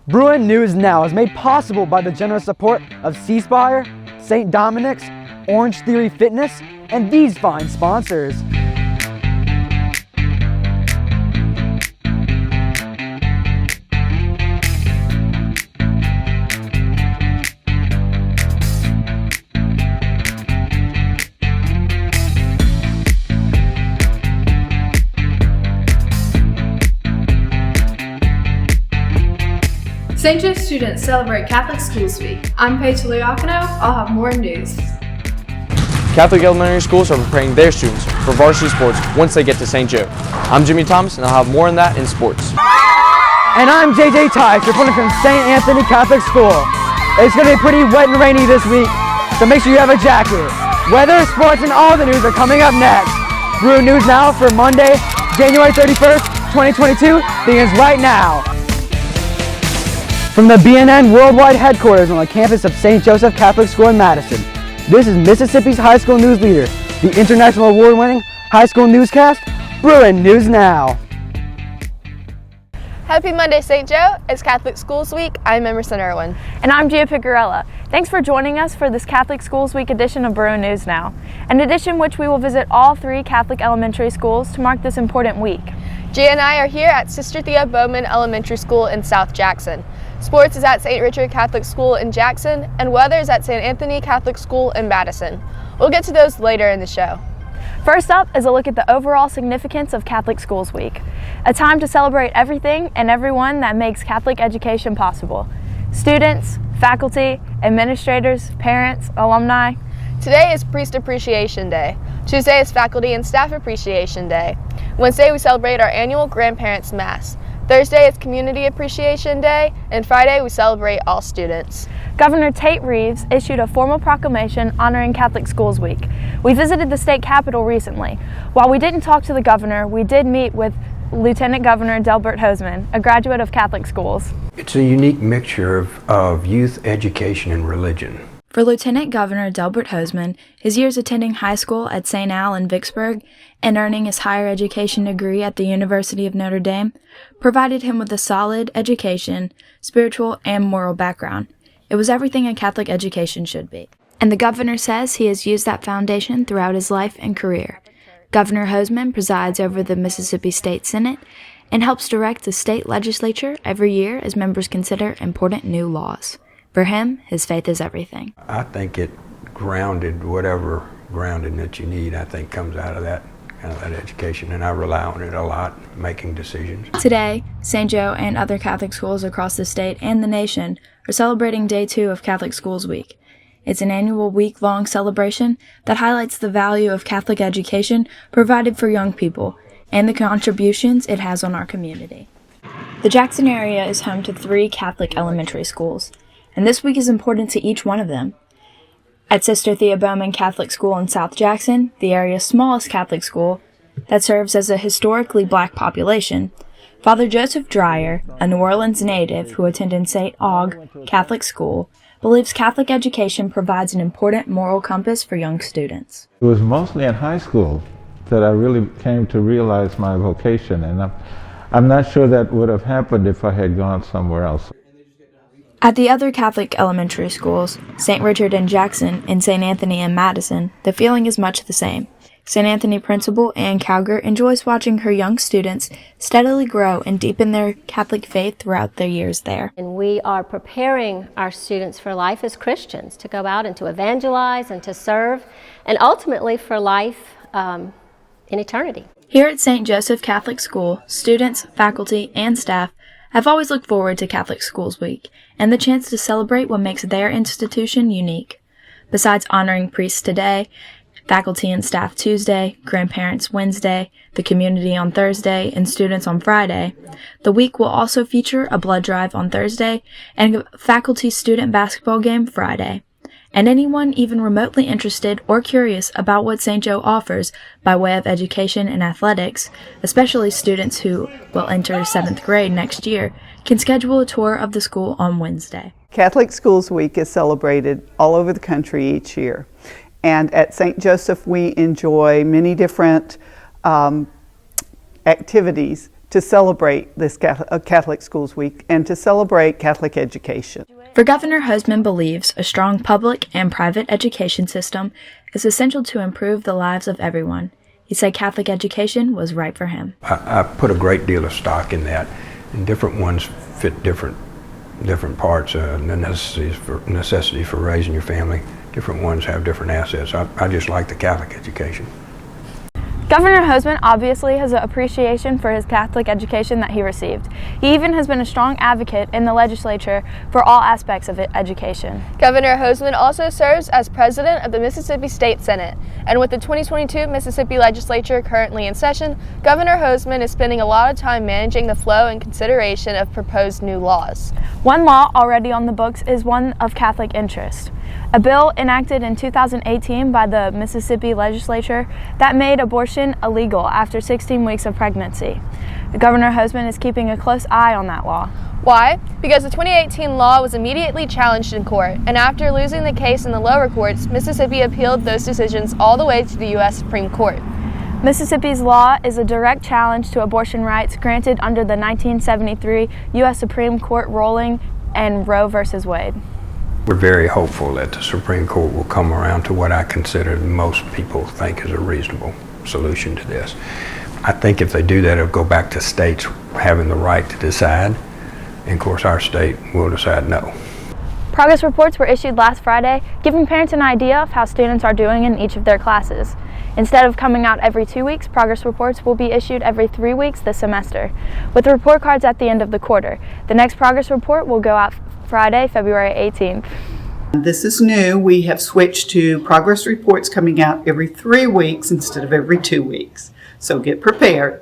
Bruin News Now is made possible by the generous support of C Spire, St. Dominic's, Orange Theory Fitness, and these fine sponsors. St. Joe students celebrate Catholic Schools Week. I'm Paige Liacano. I'll have more news. Catholic elementary schools are preparing their students for varsity sports once they get to St. Joe. I'm Jimmy Thomas, and I'll have more on that in sports. And I'm JJ Tice, reporting from St. Anthony Catholic School. It's going to be pretty wet and rainy this week, so make sure you have a jacket. Weather, sports, and all the news are coming up next. Bruin News Now for Monday, January 31st, 2022 begins right now. From the BNN Worldwide Headquarters on the campus of St. Joseph Catholic School in Madison, this is Mississippi's high school news leader, the international award-winning high school newscast, Bruin News Now. Happy Monday, St. Joe. It's Catholic Schools Week. I'm Emerson Irwin. And I'm Gia Picarella. Thanks for joining us for this Catholic Schools Week edition of Bruin News Now, an edition which we will visit all 3 Catholic elementary schools to mark this important week. Gia and I are here at Sister Thea Bowman Elementary School in South Jackson. Sports is at St. Richard Catholic School in Jackson, and weather is at St. Anthony Catholic School in Madison. We'll get to those later in the show. First up is a look at the overall significance of Catholic Schools Week, a time to celebrate everything and everyone that makes Catholic education possible. Students, faculty, administrators, parents, alumni. Today is Priest Appreciation Day. Tuesday is Faculty and Staff Appreciation Day. Wednesday we celebrate our annual Grandparents' Mass. Thursday is Community Appreciation Day, and Friday we celebrate all students. Governor Tate Reeves issued a formal proclamation honoring Catholic Schools Week. We visited the state capitol recently. While we didn't talk to the governor, we did meet with Lieutenant Governor Delbert Hosemann, a graduate of Catholic schools. It's a unique mixture of youth, education, and religion. For Lieutenant Governor Delbert Hosemann, his years attending high school at St. Al in Vicksburg and earning his higher education degree at the University of Notre Dame provided him with a solid education, spiritual, and moral background. It was everything a Catholic education should be. And the governor says he has used that foundation throughout his life and career. Governor Hosemann presides over the Mississippi State Senate and helps direct the state legislature every year as members consider important new laws. For him, his faith is everything. I think it grounded whatever grounding that you need, I think comes out of that kind of that education, and I rely on it a lot making decisions. Today, St. Joe and other Catholic schools across the state and the nation are celebrating Day 2 of Catholic Schools Week. It's an annual week-long celebration that highlights the value of Catholic education provided for young people and the contributions it has on our community. The Jackson area is home to 3 Catholic elementary schools, and this week is important to each one of them. At Sister Thea Bowman Catholic School in South Jackson, the area's smallest Catholic school that serves as a historically black population, Father Joseph Dreyer, a New Orleans native who attended St. Aug Catholic School, believes Catholic education provides an important moral compass for young students. It was mostly in high school that I really came to realize my vocation, and I'm not sure that would have happened if I had gone somewhere else. At the other Catholic elementary schools, St. Richard in Jackson and St. Anthony in Madison, the feeling is much the same. St. Anthony principal Ann Cowger enjoys watching her young students steadily grow and deepen their Catholic faith throughout their years there. And we are preparing our students for life as Christians, to go out and to evangelize and to serve, and ultimately for life in eternity. Here at St. Joseph Catholic School, students, faculty, and staff have always looked forward to Catholic Schools Week and the chance to celebrate what makes their institution unique. Besides honoring priests today, faculty and staff Tuesday, grandparents Wednesday, the community on Thursday, and students on Friday, the week will also feature a blood drive on Thursday and a faculty-student basketball game Friday. And anyone even remotely interested or curious about what St. Joe offers by way of education and athletics, especially students who will enter 7th grade next year, can schedule a tour of the school on Wednesday. Catholic Schools Week is celebrated all over the country each year. And at St. Joseph we enjoy many different activities to celebrate this Catholic Schools Week and to celebrate Catholic education. For Governor Husman believes a strong public and private education system is essential to improve the lives of everyone. He said Catholic education was right for him. I put a great deal of stock in that, and different ones fit different parts, the necessity for raising your family. Different ones have different assets. I just like the Catholic education. Governor Husman obviously has an appreciation for his Catholic education that he received. He even has been a strong advocate in the legislature for all aspects of education. Governor Husman also serves as president of the Mississippi State Senate, and with the 2022 Mississippi legislature currently in session, Governor Husman is spending a lot of time managing the flow and consideration of proposed new laws. One law already on the books is one of Catholic interest. A bill enacted in 2018 by the Mississippi legislature that made abortion illegal after 16 weeks of pregnancy. Governor Husman is keeping a close eye on that law. Why? Because the 2018 law was immediately challenged in court, and after losing the case in the lower courts, Mississippi appealed those decisions all the way to the U.S. Supreme Court. Mississippi's law is a direct challenge to abortion rights granted under the 1973 U.S. Supreme Court ruling and Roe v. Wade. We're very hopeful that the Supreme Court will come around to what I consider most people think is a reasonable solution to this. I think if they do that, it'll go back to states having the right to decide, and of course our state will decide no. Progress reports were issued last Friday, giving parents an idea of how students are doing in each of their classes. Instead of coming out every 2 weeks, progress reports will be issued every 3 weeks this semester, with the report cards at the end of the quarter. The next progress report will go out Friday, February 18th. This is new. We have switched to progress reports coming out every 3 weeks instead of every 2 weeks. So get prepared.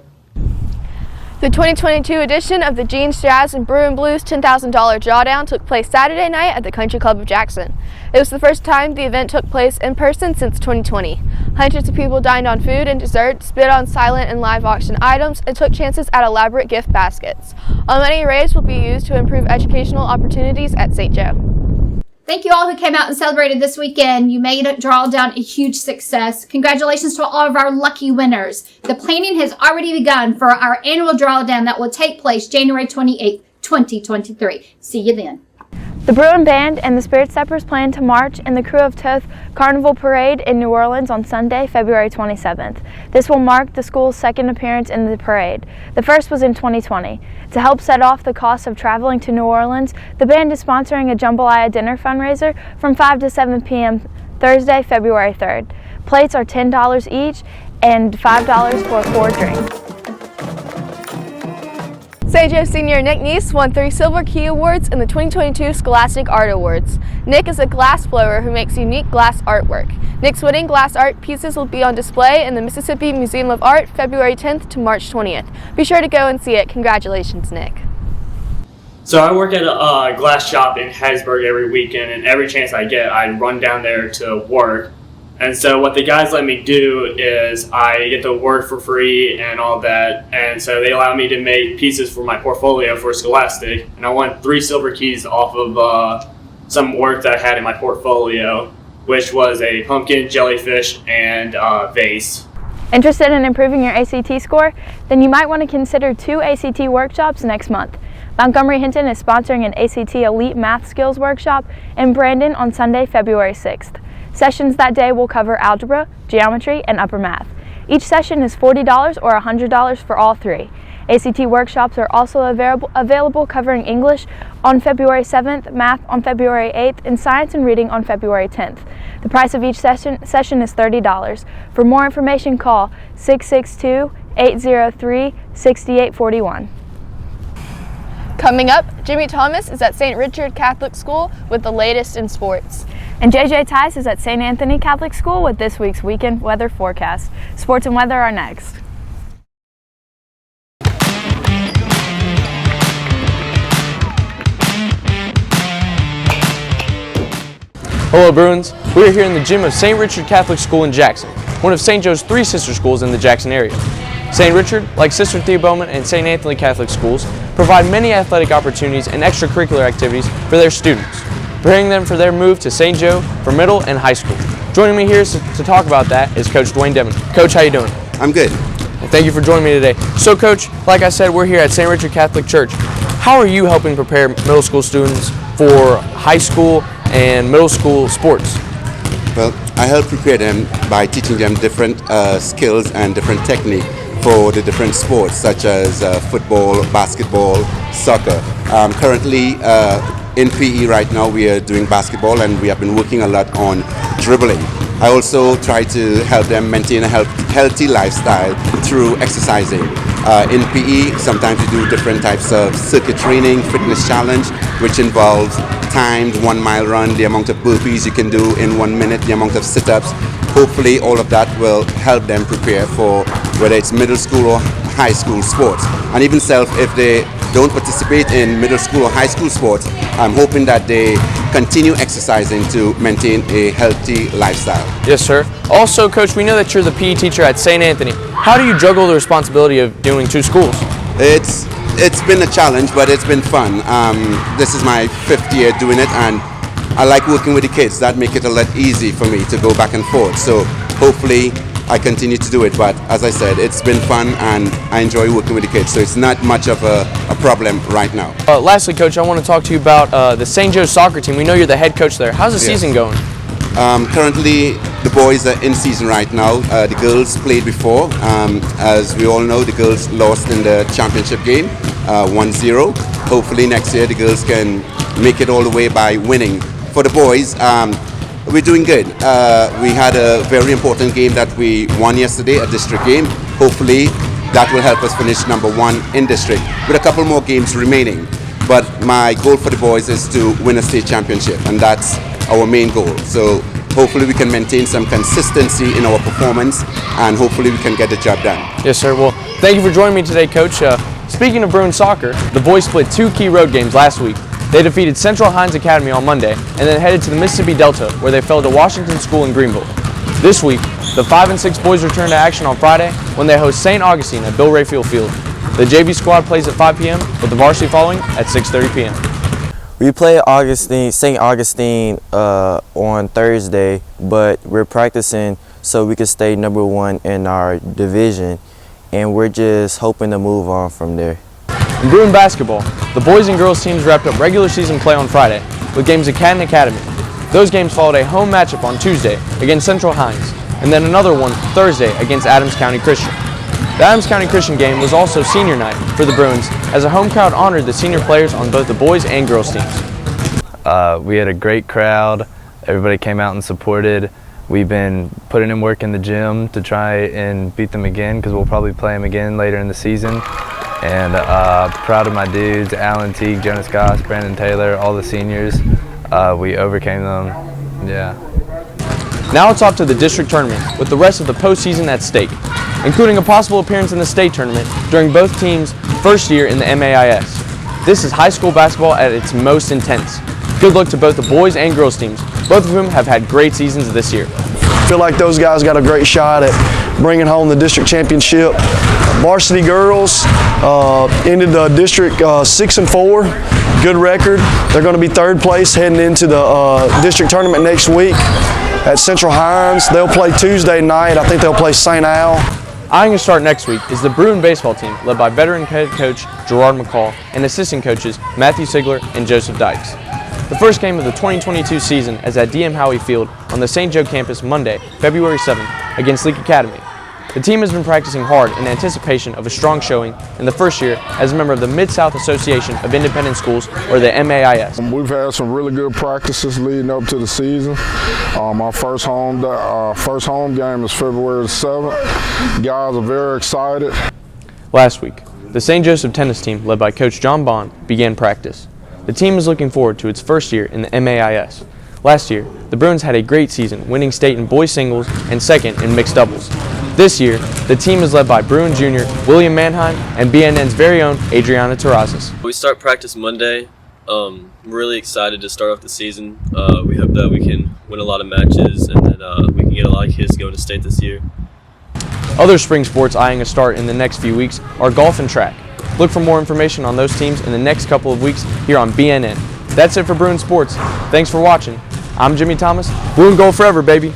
The 2022 edition of the Jeans, Jazz, and Bruin Blues $10,000 Drawdown took place Saturday night at the Country Club of Jackson. It was the first time the event took place in person since 2020. Hundreds of people dined on food and dessert, spit on silent and live auction items, and took chances at elaborate gift baskets. All money raised will be used to improve educational opportunities at St. Joe. Thank you all who came out and celebrated this weekend. You made Drawdown a huge success. Congratulations to all of our lucky winners. The planning has already begun for our annual Drawdown that will take place January 28th, 2023. See you then. The Bruin Band and the Spirit Steppers plan to march in the Crew of Toth Carnival Parade in New Orleans on Sunday, February 27th. This will mark the school's second appearance in the parade. The first was in 2020. To help set off the cost of traveling to New Orleans, the band is sponsoring a jambalaya dinner fundraiser from 5 to 7 p.m. Thursday, February 3rd. Plates are $10 each and $5 for 4 drinks. St. Joe senior Nick Neese won 3 Silver Key Awards in the 2022 Scholastic Art Awards. Nick is a glass blower who makes unique glass artwork. Nick's winning glass art pieces will be on display in the Mississippi Museum of Art February 10th to March 20th. Be sure to go and see it. Congratulations, Nick. So I work at a glass shop in Hattiesburg every weekend, and every chance I get, I run down there to work. And so what the guys let me do is I get to work for free and all that. And so they allow me to make pieces for my portfolio for Scholastic. And I won 3 silver keys off of some work that I had in my portfolio, which was a pumpkin, jellyfish, and vase. Interested in improving your ACT score? Then you might want to consider 2 ACT workshops next month. Montgomery-Hinton is sponsoring an ACT Elite Math Skills Workshop in Brandon on Sunday, February 6th. Sessions that day will cover algebra, geometry, and upper math. Each session is $40 or $100 for all 3. ACT workshops are also available covering English on February 7th, math on February 8th, and science and reading on February 10th. The price of each session is $30. For more information, call 662-803-6841. Coming up, Jimmy Thomas is at St. Richard Catholic School with the latest in sports. And JJ Tice is at St. Anthony Catholic School with this week's weekend weather forecast. Sports and weather are next. Hello Bruins, we are here in the gym of St. Richard Catholic School in Jackson, one of St. Joe's 3 sister schools in the Jackson area. St. Richard, like Sister Thea Bowman and St. Anthony Catholic Schools, provide many athletic opportunities and extracurricular activities for their students, preparing them for their move to St. Joe for middle and high school. Joining me here to talk about that is Coach Dwayne Demon. Coach, how you doing? I'm good. Well, Thank you for joining me today. So, Coach, like I said, we're here at St. Richard Catholic Church. How are you helping prepare middle school students for high school and middle school sports? Well, I help prepare them by teaching them different skills and different technique for the different sports, such as football, basketball, soccer. Currently, in PE right now, we are doing basketball, and we have been working a lot on dribbling. I also try to help them maintain a healthy lifestyle through exercising. In PE, sometimes we do different types of circuit training, fitness challenge, which involves timed 1 mile run, the amount of burpees you can do in 1 minute, the amount of sit-ups. Hopefully all of that will help them prepare for whether it's middle school or high school sports. And even if they don't participate in middle school or high school sports, I'm hoping that they continue exercising to maintain a healthy lifestyle. Yes, sir. Also, Coach, we know that you're the PE teacher at St. Anthony. How do you juggle the responsibility of doing 2 schools? It's been a challenge, but it's been fun. This is my 5th year doing it, and I like working with the kids. That makes it a lot easy for me to go back and forth. So hopefully I continue to do it. But as I said, it's been fun, and I enjoy working with the kids. So it's not much of a problem right now. Lastly, Coach, I want to talk to you about the St. Joe's soccer team. We know you're the head coach there. How's the season going? Currently, the boys are in season right now. The girls played before. As we all know, the girls lost in the championship game, 1-0. Hopefully next year the girls can make it all the way by winning. For the boys, we're doing good. We had a very important game that we won yesterday, a district game. Hopefully that will help us finish number 1 in district with a couple more games remaining. But my goal for the boys is to win a state championship, and that's our main goal. So hopefully we can maintain some consistency in our performance, and hopefully we can get the job done. Yes, sir. Well, thank you for joining me today, Coach. Speaking of Bruin soccer, the boys split 2 key road games last week. They defeated Central Hines Academy on Monday and then headed to the Mississippi Delta, where they fell to Washington School in Greenville. This week, the 5 and 6 boys return to action on Friday when they host St. Augustine at Bill Rayfield Field. The JV squad plays at 5 p.m. with the varsity following at 6:30 p.m. We play St. Augustine on Thursday, but we're practicing so we can stay number 1 in our division, and we're just hoping to move on from there. In Bruin basketball, the boys and girls teams wrapped up regular season play on Friday with games at Canton Academy. Those games followed a home matchup on Tuesday against Central Hines, and then another one Thursday against Adams County Christian. The Adams County Christian game was also senior night for the Bruins, as a home crowd honored the senior players on both the boys and girls teams. We had a great crowd. Everybody came out and supported. We've been putting in work in the gym to try and beat them again, because we'll probably play them again later in the season. And proud of my dudes, Alan Teague, Jonas Goss, Brandon Taylor, all the seniors. We overcame them. Yeah. Now it's off to the district tournament with the rest of the postseason at stake, including a possible appearance in the state tournament during both teams' first year in the MAIS. This is high school basketball at its most intense. Good luck to both the boys and girls teams, both of whom have had great seasons this year. I feel like those guys got a great shot at bringing home the district championship. Varsity girls ended the district 6-4, good record. They're going to be 3rd place heading into the district tournament next week at Central Hines. They'll play Tuesday night. I think they'll play St. Al. Eyeing a start next week is the Bruin baseball team, led by veteran head coach Gerard McCall and assistant coaches Matthew Sigler and Joseph Dykes. The first game of the 2022 season is at DM Howey Field on the St. Joe campus Monday, February 7th, against Leake Academy. The team has been practicing hard in anticipation of a strong showing in the first year as a member of the Mid-South Association of Independent Schools, or the MAIS. We've had some really good practices leading up to the season. Our first home game is February 7th. Guys are very excited. Last week, the St. Joseph tennis team, led by Coach John Bond, began practice. The team is looking forward to its first year in the MAIS. Last year, the Bruins had a great season, winning state in boys singles and 2nd in mixed doubles. This year, the team is led by Bruin Jr., William Manheim, and BNN's very own Adriana Terrazas. We start practice Monday. I'm really excited to start off the season. We hope that we can win a lot of matches and that we can get a lot of kids going to state this year. Other spring sports eyeing a start in the next few weeks are golf and track. Look for more information on those teams in the next couple of weeks here on BNN. That's it for Bruin Sports. Thanks for watching. I'm Jimmy Thomas. Bruin Gold forever, baby.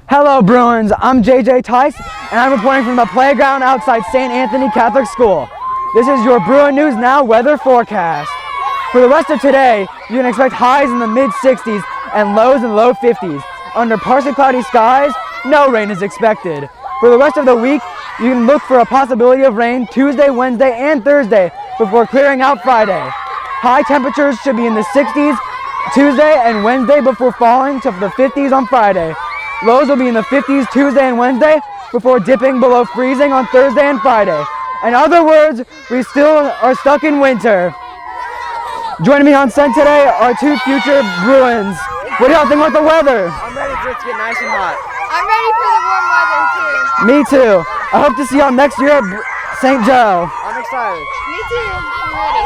Hello Bruins, I'm JJ Tice and I'm reporting from the playground outside St. Anthony Catholic School. This is your Bruin News Now weather forecast. For the rest of today, you can expect highs in the mid-60s and lows in the low 50s. Under partially cloudy skies, no rain is expected. For the rest of the week, you can look for a possibility of rain Tuesday, Wednesday, and Thursday before clearing out Friday. High temperatures should be in the 60s Tuesday and Wednesday before falling to the 50s on Friday. Lows will be in the 50s Tuesday and Wednesday before dipping below freezing on Thursday and Friday. In other words, we still are stuck in winter. Joining me on set today are two future Bruins. What do y'all think about the weather? I'm ready for it to get nice and hot. I'm ready for the warm weather too. Me too. I hope to see y'all next year at St. Joe. I'm excited. Me too. I'm ready.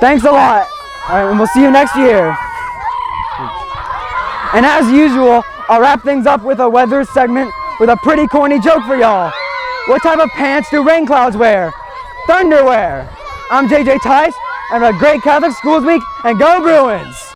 Thanks a lot. All right, and we'll see you next year. And as usual, I'll wrap things up with a weather segment with a pretty corny joke for y'all. What type of pants do rain clouds wear? Thunderwear. I'm JJ Tice, and have a great Catholic Schools Week, and go Bruins!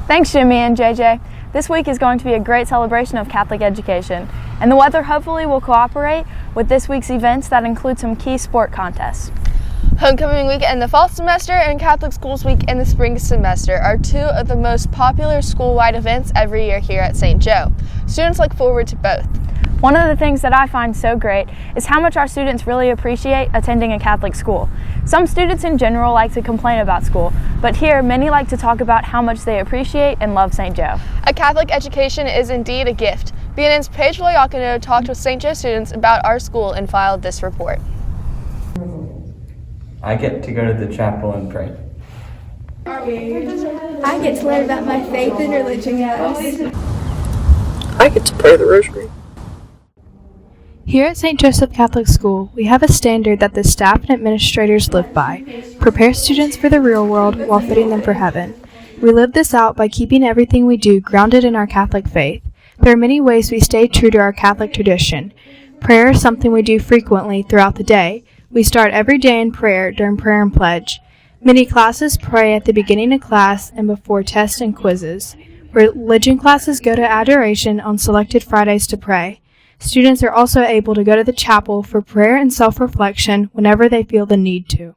Thanks, Jimmy and JJ. This week is going to be a great celebration of Catholic education, and the weather hopefully will cooperate with this week's events that include some key sport contests. Homecoming week in the fall semester and Catholic Schools Week in the spring semester are two of the most popular school-wide events every year here at St. Joe. Students look forward to both. One of the things that I find so great is how much our students really appreciate attending a Catholic school. Some students in general like to complain about school, but here many like to talk about how much they appreciate and love St. Joe. A Catholic education is indeed a gift. BNN's Paige Loyakino talked with St. Joe students about our school and filed this report. I get to go to the chapel and pray. I get to learn about my faith and religion class. I get to pray the rosary. Here at St. Joseph Catholic School, we have a standard that the staff and administrators live by: prepare students for the real world while fitting them for heaven. We live this out by keeping everything we do grounded in our Catholic faith. There are many ways we stay true to our Catholic tradition. Prayer is something we do frequently throughout the day. We start every day in prayer during prayer and pledge. Many classes pray at the beginning of class and before tests and quizzes. Religion classes go to adoration on selected Fridays to pray. Students are also able to go to the chapel for prayer and self-reflection whenever they feel the need to.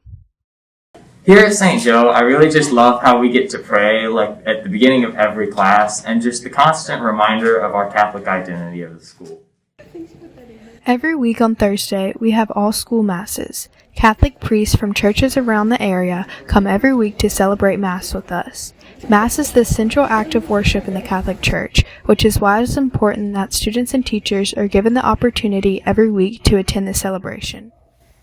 Here at St. Joe, I really just love how we get to pray like at the beginning of every class and just the constant reminder of our Catholic identity of the school. Every week on Thursday, we have all school masses. Catholic priests from churches around the area come every week to celebrate Mass with us. Mass is the central act of worship in the Catholic Church, which is why it is important that students and teachers are given the opportunity every week to attend the celebration.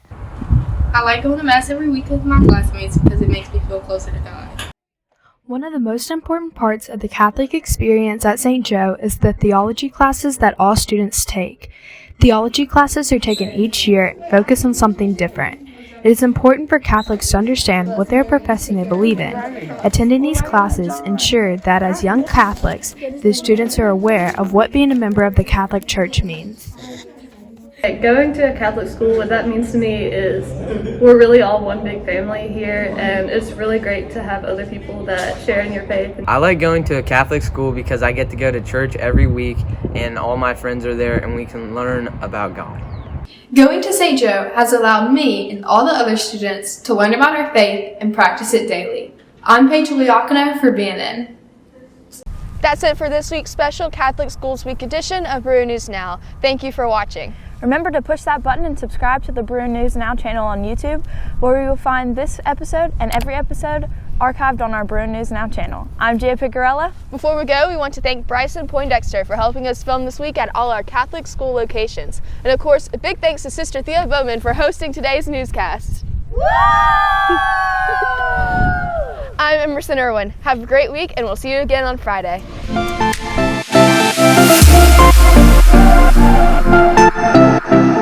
I like going to Mass every week with my classmates because it makes me feel closer to God. One of the most important parts of the Catholic experience at St. Joe is the theology classes that all students take. Theology classes are taken each year and focus on something different. It is important for Catholics to understand what they are professing to believe in. Attending these classes ensure that as young Catholics, the students are aware of what being a member of the Catholic Church means. Going to a Catholic school, what that means to me is we're really all one big family here, and it's really great to have other people that share in your faith. I like going to a Catholic school because I get to go to church every week and all my friends are there and we can learn about God. Going to St. Joe has allowed me and all the other students to learn about our faith and practice it daily. I'm Paige Loyakino for BNN. That's it for this week's special Catholic Schools Week edition of Bruin News Now. Thank you for watching. Remember to push that button and subscribe to the Bruin News Now channel on YouTube, where you will find this episode and every episode archived on our Bruin News Now channel. I'm Gia Picarella. Before we go, we want to thank Bryson Poindexter for helping us film this week at all our Catholic school locations. And of course, a big thanks to Sister Thea Bowman for hosting today's newscast. I'm Emerson Irwin. Have a great week, and we'll see you again on Friday. Thank you.